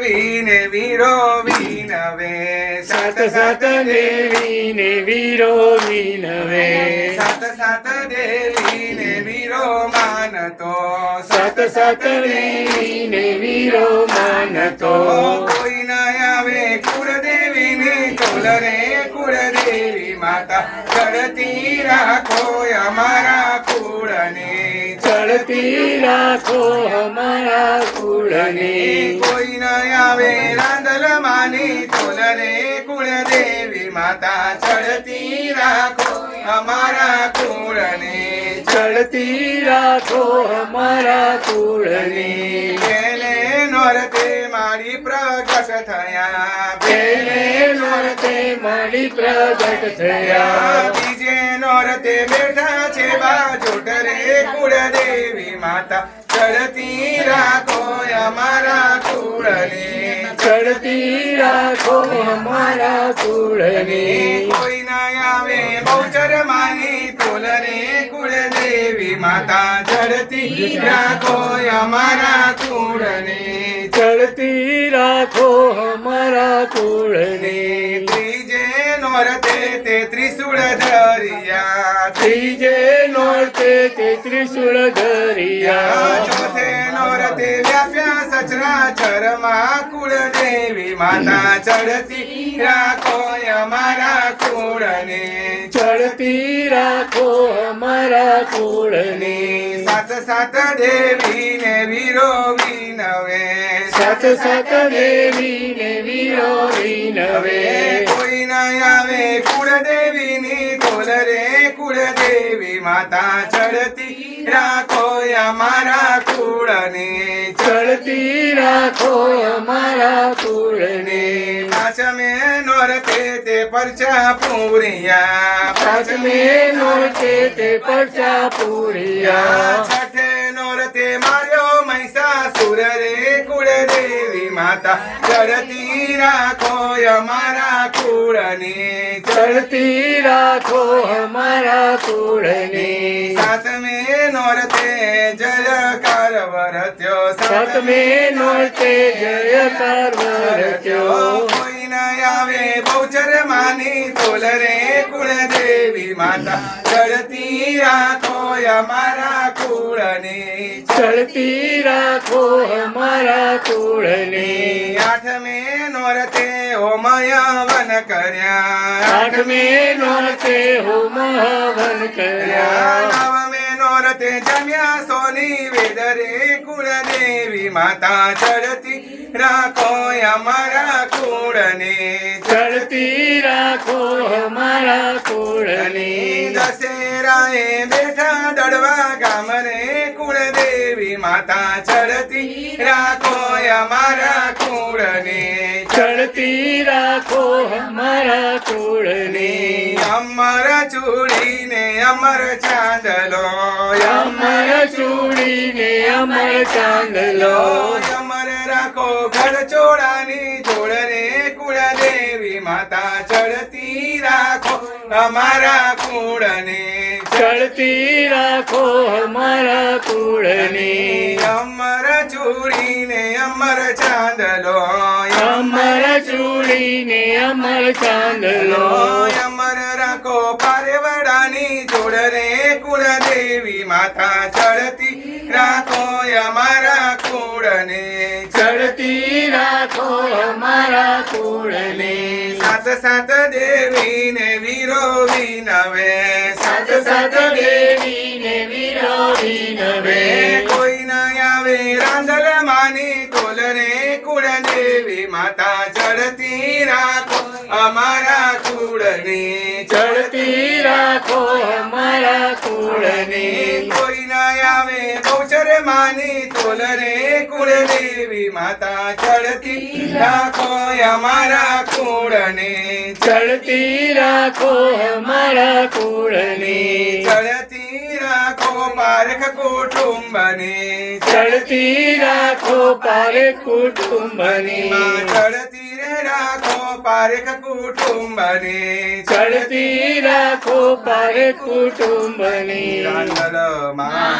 દેવીને વીરો વિનવે સાત સાત દેવીને વીરો વિનવે સાત સાત દેવીને વીરો માનતો સાત સાત દેવીને વીરો માનતો કોઈ ન આવે કુળદેવીની ટોલ રે કુળદેવી માતા ચડતી રાખો અમારા કુળને ચડતી રાખો અમારા કુળને કોઈ ન આવે રાંદલ માની ટોલ રે કુળદેવી માતા ચડતી રાખો અમારા કુળને ચડતી રાખો અમારા કુળને પેલે નોરતે મારી પ્રગટ થયા પેલે નોરતે મારી પ્રગટ થયા બીજે નોરતે બેઠા છે બાજોટ રે કુળદેવી માતા ચડતી રાખો અમારા કુળને ચડતી રાખો અમારા કુળને કોઈ ના આવે બહુચર માની તોલ રે કુળદેવી માતા ચડતી રાખો અમારા કુળને ચડતી રાખો અમારા કુળને ત્રીજે નોરતે તે ત્રિશુળ ધરિયા ત્રીજે નોરતે તે ત્રિશુળ ધરિયા ચોથે નોરતે વ્યાપ્યા સચરાચરમાં કુળદેવી માતા ચડતી રાખો અમારા કુળને ચડતી રાખો અમારા કુળને સાત સાત દેવીને વીરો વિનવે સાત સાત દેવીને વીરો વિનવે કોઈ ન આવે કુળદેવીની તોલ રે કુળદેવી માતા ચડતી રાખો અમારા કુળને ચડતી રાખો અમારા કુળને પાંચમે નોરતે તે પરચા પૂરિયા પાંચમે નોરતે તે પરચા પૂરિયા છઠે નોરતે માર્યો મહિષાસુર રે કુળદેવી માતા ચડતી રાખો અમારા કુળને ચડતી રાખો અમારા કુળને સાતમે નોરતે જયકાર વરત્યો સાતમે નોરતે જયકાર વરત્યો કોઈ ન આવે બહુચર માની તોલ રે કુળદેવી માતા ચડતી રાખો અમારા કુળને ચડતી રાખો અમારા કુળને આઠમે નોરતે હોમય વન કર્યા આઠમે નોરતે હોમ હવન કર્યા નવમે નોરતે જમ્યા સોની વેદ રે કુળદેવી માતા ચડતી રાખો અમારા કુળને ચડતી રાખો અમારા કુળને દશેરાએ બેઠા દડવા ગામ રે કુળદેવી માતા ચડતી રાખો અમારા કુળને ચડતી રાખો અમારા કુળને અમર ચૂડીને અમર ચાંદલો અમર ચૂડીને અમર ચાંદલો અમર રાખો ઘડચોળાની જોડ રે કુળદેવી માતા ચડતી રાખો અમારા કુળને ચડતી રાખો અમારા કુળને અમર ચૂડીને અમર ચાંદલો અમર ચૂડીને અમર ચાંદલો અમર રાખો પારેવડાની જોડ રે કુળદેવી માતા ચડતી રાખો અમારા કુળને ચડતી રાખો અમારા કુળને સાત સાત દેવીને વીરો વિનવે સાત સાત દેવીને વીરો વિનવે કોઈ ન આવે રાંદલ માની તોલ રે કુળદેવી માતા ચડતી રાખો અમારા કુળને ચડતી રાખો અમારા કુળને કોઈ ન આવે બહુચર માની તોલ રે કુળદેવી માતા ચડતી રાખો અમારા કુળને ચડતી રાખો અમારા કુળને ચડતી રાખો પારખ કુટુંબને ચડતી રાખો પારે કુટુંબને ચડતી રે રાખો પારખ કુટુંબને ચડતી રાખો પારે કુટુંબને રાંદલ માં